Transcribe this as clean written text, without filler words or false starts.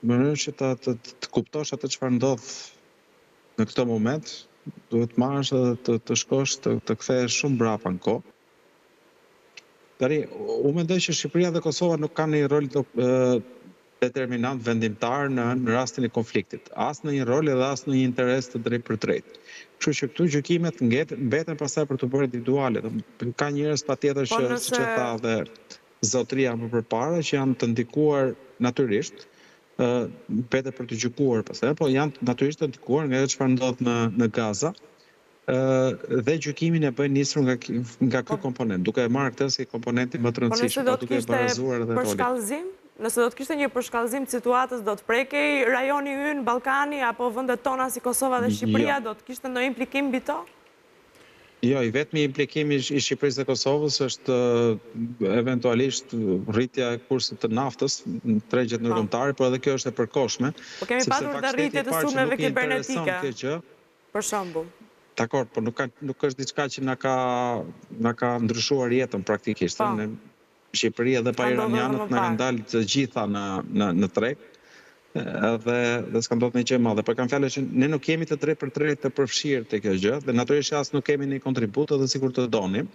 mënyrë që të kuptosh atë çfarë ndodh në këtë moment, duhet marrësh edhe të shkosh të kthehesh shumë brapa në kohë. Tani, unë mendoj që Shqipëria dhe Kosova nuk kanë një rol determinant vendimtar në rastin e konfliktit. As në një rol edhe as në një interes të drejt për drejt. Kështu që këtu gjykimet mbeten pastaj për të bërë individuale. Ka njerëz patjetër që siç e tha dhe zotëria më përpara që janë të ndikuar natyrisht, mbetet për të gjykuar pastaj, po janë natyrisht të ndikuar nga ajo çfarë ndodh në Gaza. Dhe gjykimin e bëjnë nisur nga ky komponent, duke e marrë këtë si komponentin më të rëndësishëm, duke e barazuar edhe rolin. Nëse do të kishte një përshkallëzim të situatës, do të prekej rajoni ynë, Ballkani, apo vendet tona si Kosova dhe Shqipëria, do të kishte ndonjë implikim mbi to? Jo, i vetmi implikim i Shqipërisë dhe Kosovës është eventualisht rritja e kursit të naftës në tregjet ndërkombëtare, por edhe kjo është e përkohshme. Po kemi patur dhe rritje të sulmeve kibernetike, për shembull. Dakor, por nuk është diçka që na ka ndryshuar jetën praktikisht. Në Shqipëri edhe pa iranianët na kanë dalë të gjitha në treg, dhe s'ka ndodhur një gjë e madhe. Por kam fjalën që ne nuk jemi të drejtë për drejtë të përfshirë te kjo gjë, dhe natyrisht as nuk kemi një kontribut edhe sikur të donim.